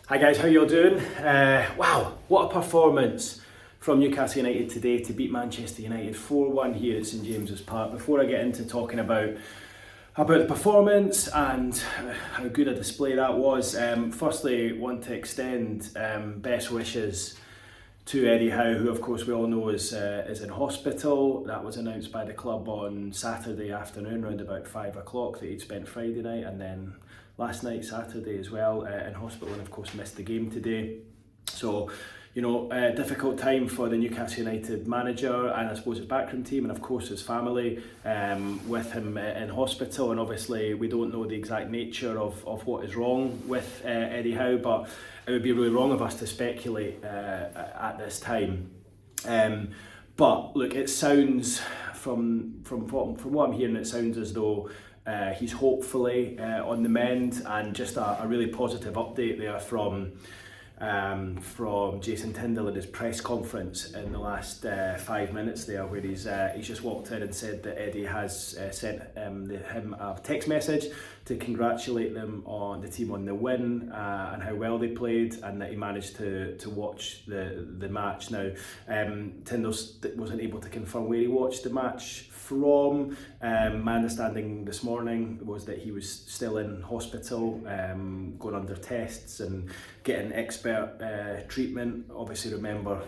Hi guys, how you all doing? Wow, what a performance from Newcastle United today to beat Manchester United 4-1 here at St James's Park. Before I get into talking about the performance and how good a display that was, firstly want to extend best wishes to Eddie Howe, who of course we all know is in hospital. That was announced by the club on Saturday afternoon around about 5 o'clock that he'd spent Friday night and then last night, Saturday as well, in hospital, and of course missed the game today. So, you know, a difficult time for the Newcastle United manager and I suppose his backroom team and of course his family with him in hospital. And obviously we don't know the exact nature of what is wrong with Eddie Howe, but it would be really wrong of us to speculate at this time. But look, it sounds from what I'm hearing, it sounds as though he's hopefully on the mend, and just a really positive update there from Jason Tindall in his press conference in the last 5 minutes there, where he's just walked in and said that Eddie has sent him a text message to congratulate the team on the win and how well they played, and that he managed to watch the match. Now, Tindall wasn't able to confirm where he watched the match from. My understanding this morning was that he was still in hospital, going under tests and getting expert treatment. Obviously, remember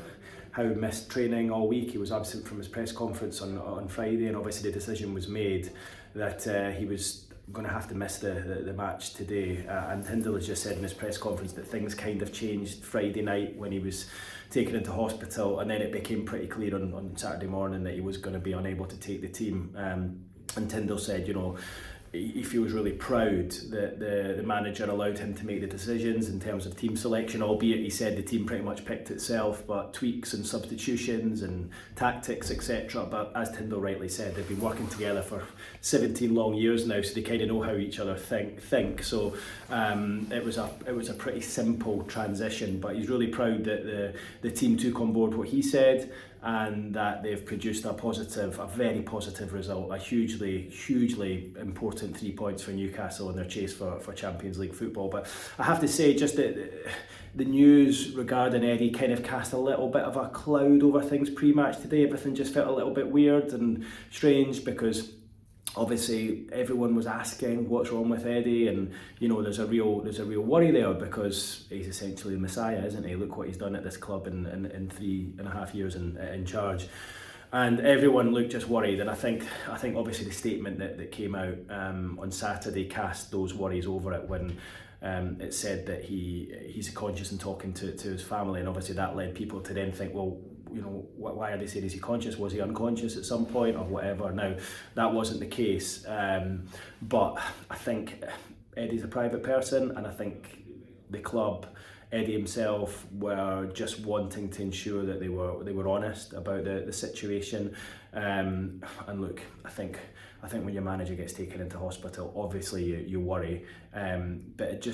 how he missed training all week. He was absent from his press conference on Friday, and obviously the decision was made that he was going to have to miss the match today. And Tindall has just said in his press conference that things kind of changed Friday night when he was taken into hospital, and then it became pretty clear on Saturday morning that he was going to be unable to take the team. And Tindall said, you know, he feels really proud that the manager allowed him to make the decisions in terms of team selection, albeit he said the team pretty much picked itself, but tweaks and substitutions and tactics, etc. But as Tindall rightly said, they've been working together for 17 long years now, so they kind of know how each other think. So it was a pretty simple transition, but he's really proud that the team took on board what he said, and that they've produced a very positive result, a hugely important 3 points for Newcastle in their chase for Champions League football. But I have to say, just the news regarding Eddie kind of cast a little bit of a cloud over things pre-match today. Everything just felt a little bit weird and strange, because obviously everyone was asking what's wrong with Eddie, and you know there's a real worry there, because he's essentially the Messiah, isn't he? Look what he's done at this club in 3.5 years in charge, and everyone looked just worried. And I think obviously the statement that came out on Saturday cast those worries over it when it said that he's conscious and talking to his family, and obviously that led people to then think, well, you know, why are they saying is he conscious? Was he unconscious at some point or whatever? Now, that wasn't the case, but I think Eddie's a private person, and I think the club, Eddie himself, were just wanting to ensure that they were honest about the situation. And look, I think when your manager gets taken into hospital, obviously you worry, but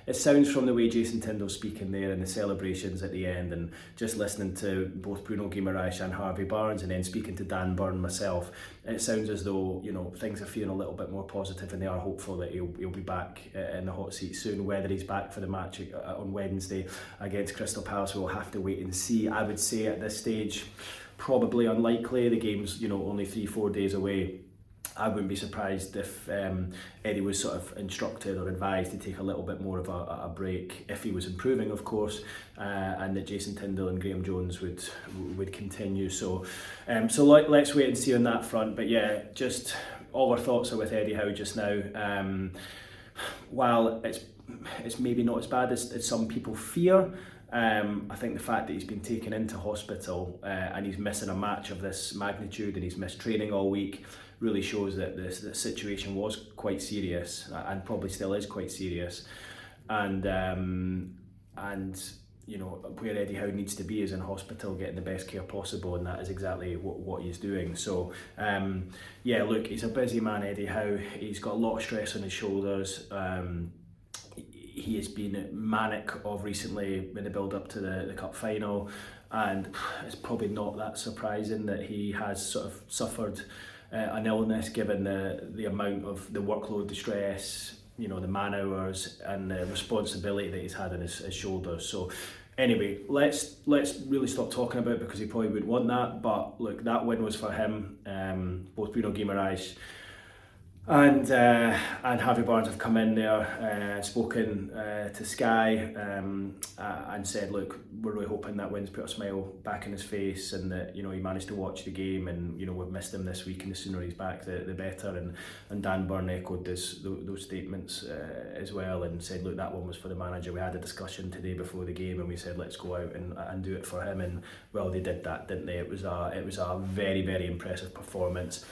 it sounds from the way Jason Tindall's speaking there and the celebrations at the end, and just listening to both Bruno Guimaraes and Harvey Barnes, and then speaking to Dan Burn myself, it sounds as though, you know, things are feeling a little bit more positive, and they are hopeful that he'll be back in the hot seat soon. Whether he's back for the match on Wednesday against Crystal Palace, we'll have to wait and see. I would say at this stage, probably unlikely. The game's, you know, only 3-4 days away. I wouldn't be surprised if Eddie was sort of instructed or advised to take a little bit more of a break if he was improving, of course, and that Jason Tindall and Graham Jones would continue. So let's wait and see on that front. But yeah, just all our thoughts are with Eddie Howe just now. While it's maybe not as bad as some people fear, I think the fact that he's been taken into hospital and he's missing a match of this magnitude, and he's missed training all week, really shows that the situation was quite serious, and probably still is quite serious. And you know, where Eddie Howe needs to be is in hospital, getting the best care possible, and that is exactly what he's doing. So yeah, look, he's a busy man, Eddie Howe. He's got a lot of stress on his shoulders. He has been manic of recently in the build up to the cup final, and it's probably not that surprising that he has sort of suffered an illness, given the amount of the workload, the stress, the man hours and the responsibility that he's had on his shoulders. So anyway, let's really stop talking about it, because he probably would want that. But look, that win was for him. Both Bruno Guimaraes and Harvey Barnes have come in there, spoken to Sky, and said, look, we're really hoping that win's put a smile back in his face, and that he managed to watch the game, and we've missed him this week, and the sooner he's back the better. And Dan Burn echoed those statements as well, and said, look, that one was for the manager. We had a discussion today before the game, and we said, let's go out and do it for him, and well, they did that, didn't they? It was a very, very impressive performance.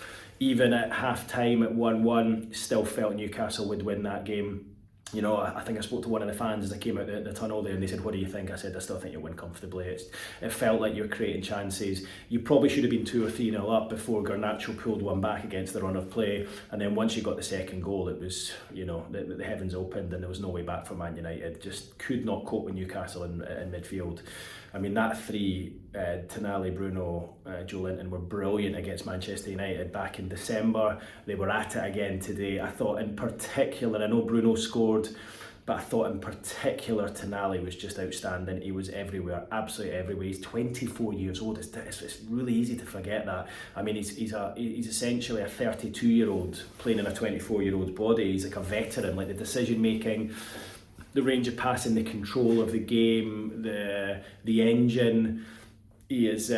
Even at half-time at 1-1, still felt Newcastle would win that game. I think I spoke to one of the fans as I came out the tunnel there, and they said, what do you think? I said, I still think you'll win comfortably. It felt like you were creating chances. You probably should have been 2 or 3-0 up before Garnacho pulled one back against the run of play, and then once you got the second goal, it was, the heavens opened, and there was no way back for Man United. Just could not cope with Newcastle in midfield. I mean, that three, Tindall, Bruno, Joelinton, were brilliant against Manchester United back in December. They were at it again today. I thought in particular, I know Bruno scored, but I thought in particular Tindall was just outstanding. He was everywhere, absolutely everywhere. He's 24 years old. It's really easy to forget that. I mean, he's essentially a 32-year-old playing in a 24-year-old's body. He's like a veteran, like the decision making, the range of passing, the control of the game, the engine. He is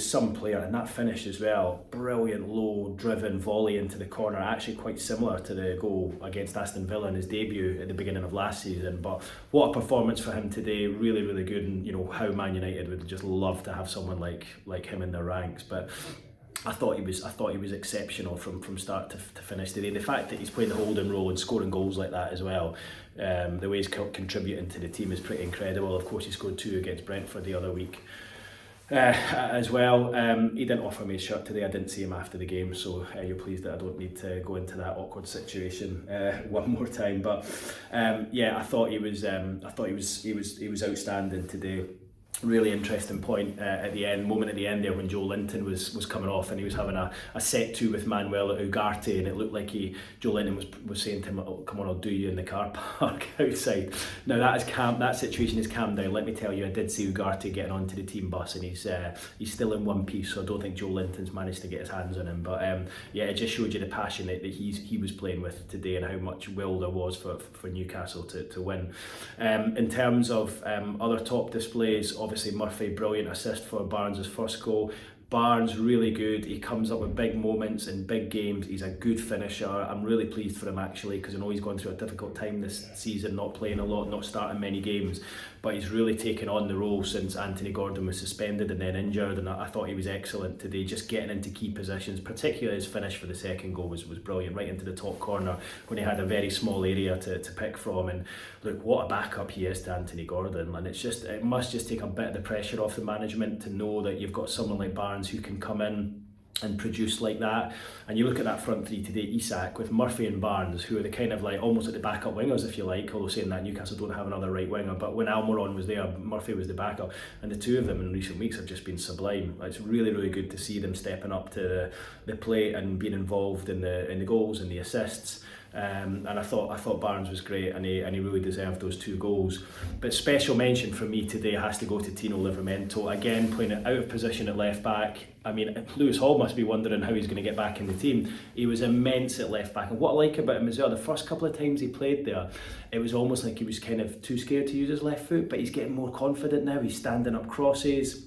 some player, and that finish as well. Brilliant low driven volley into the corner, actually quite similar to the goal against Aston Villa in his debut at the beginning of last season. But what a performance for him today, really, really good. And how Man United would just love to have someone like him in their ranks. But I thought he was exceptional from start to finish today. The fact that he's playing the holding role and scoring goals like that as well, the way he's contributing to the team is pretty incredible. Of course, he scored 2 against Brentford the other week as well. He didn't offer me his shirt today. I didn't see him after the game, so you're pleased that I don't need to go into that awkward situation one more time. But I thought he was outstanding today. Really interesting point moment at the end there when Joelinton was coming off, and he was having a set to with Manuel Ugarte, and it looked like Joelinton was saying to him, oh, come on, I'll do you in the car park outside. Now that situation has calmed down. Let me tell you, I did see Ugarte getting onto the team bus, and he's still in one piece, so I don't think Joelinton's managed to get his hands on him. But it just showed you the passion that he was playing with today, and how much will there was for Newcastle to win. In terms of other top displays, obviously Murphy, brilliant assist for Barnes' first goal. Barnes, really good. He comes up with big moments in big games. He's a good finisher. I'm really pleased for him, actually, because I know he's gone through a difficult time this season, not playing a lot, not starting many games, but he's really taken on the role since Anthony Gordon was suspended and then injured, and I thought he was excellent today, just getting into key positions. Particularly his finish for the second goal was brilliant, right into the top corner when he had a very small area to pick from. And look, what a backup he is to Anthony Gordon, and it must just take a bit of the pressure off the management to know that you've got someone like Barnes who can come in and produce like that. And you look at that front three today, Isak with Murphy and Barnes, who are the kind of like almost like the backup wingers, if you like, although saying that Newcastle don't have another right winger, but when Almiron was there, Murphy was the backup, and the two of them in recent weeks have just been sublime. It's really, really good to see them stepping up to the plate and being involved in the goals and the assists. And I thought Barnes was great, and he really deserved those 2 goals. But special mention for me today has to go to Tino Livramento, again playing it out of position at left back. I mean, Lewis Hall must be wondering how he's going to get back in the team. He was immense at left back, and what I like about him as well, the first couple of times he played there, it was almost like he was kind of too scared to use his left foot, but he's getting more confident now. He's standing up crosses,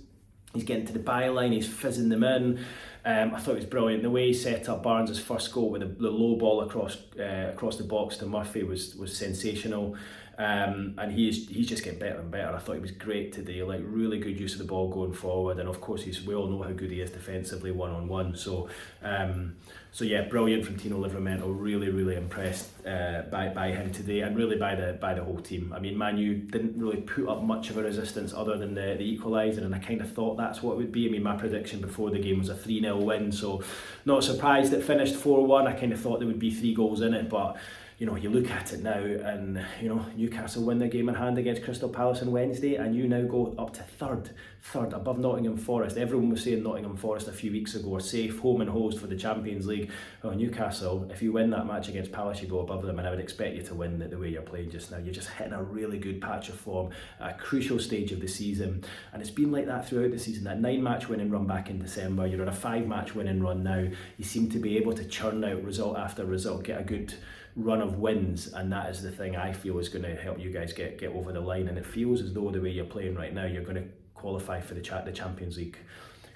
he's getting to the byline, he's fizzing them in. I thought it was brilliant. The way he set up Barnes' first goal with the low ball across the box to Murphy was sensational. And he's just getting better and better. I thought he was great today, like really good use of the ball going forward, and of course we all know how good he is defensively one-on-one. So yeah, brilliant from Tino Livramento. Really, really impressed by him today, and really by the whole team. I mean, Man U didn't really put up much of a resistance other than the equaliser, and I kind of thought that's what it would be. I mean, my prediction before the game was a 3-0 win, so not surprised it finished 4-1. I kind of thought there would be 3 goals in it, but you know, you look at it now and, you know, Newcastle win their game in hand against Crystal Palace on Wednesday, and you now go up to third above Nottingham Forest. Everyone was saying Nottingham Forest a few weeks ago are safe, home and hosed for the Champions League. Well, Newcastle, if you win that match against Palace, you go above them, and I would expect you to win the way you're playing just now. You're just hitting a really good patch of form at a crucial stage of the season, and it's been like that throughout the season. That 9-match winning run back in December, you're on a 5-match winning run now. You seem to be able to churn out result after result, get a good run of wins, and that is the thing I feel is going to help you guys get over the line. And it feels as though the way you're playing right now, you're going to qualify for the Champions League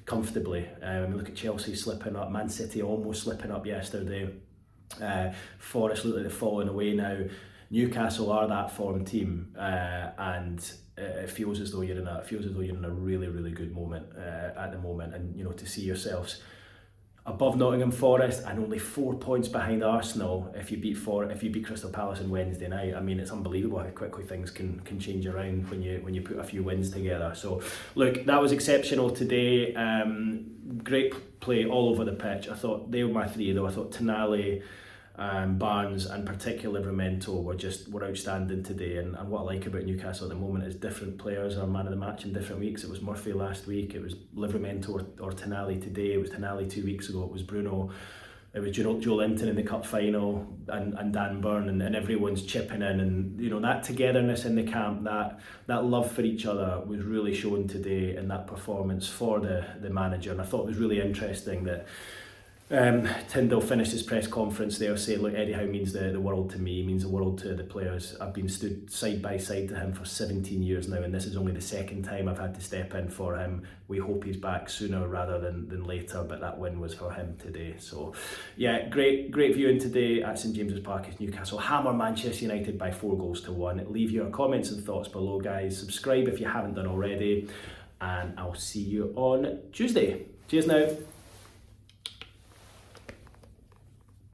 comfortably. Look at Chelsea slipping up, Man City almost slipping up yesterday. Forest look like they're falling away now. Newcastle are that form team, and it feels as though you're in a really, really good moment at the moment. And you know, to see yourselves above Nottingham Forest and only 4 points behind Arsenal if you beat Crystal Palace on Wednesday night. I mean, it's unbelievable how quickly things can change around when you put a few wins together. So look, that was exceptional today. Great play all over the pitch. I thought they were my three though. I thought Tonali, Barnes and particularly Livramento were outstanding today, and what I like about Newcastle at the moment is different players are man of the match in different weeks. It was Murphy last week, it was Livramento or Tonali today, it was Tonali 2 weeks ago, it was Bruno, it was Joe Linton in the cup final, and Dan Burn, and everyone's chipping in, and you know, that togetherness in the camp, that love for each other was really shown today in that performance for the manager. And I thought it was really interesting that Tindall finished his press conference there saying, look, Eddie Howe means the world to me, means the world to the players. I've been stood side by side to him for 17 years now, and this is only the second time I've had to step in for him. We hope he's back sooner rather than later, but that win was for him today. So yeah, great viewing today at St James's Park as Newcastle hammer Manchester United by 4-1. Leave your comments and thoughts below, guys. Subscribe if you haven't done already, and I'll see you on Tuesday. Cheers now.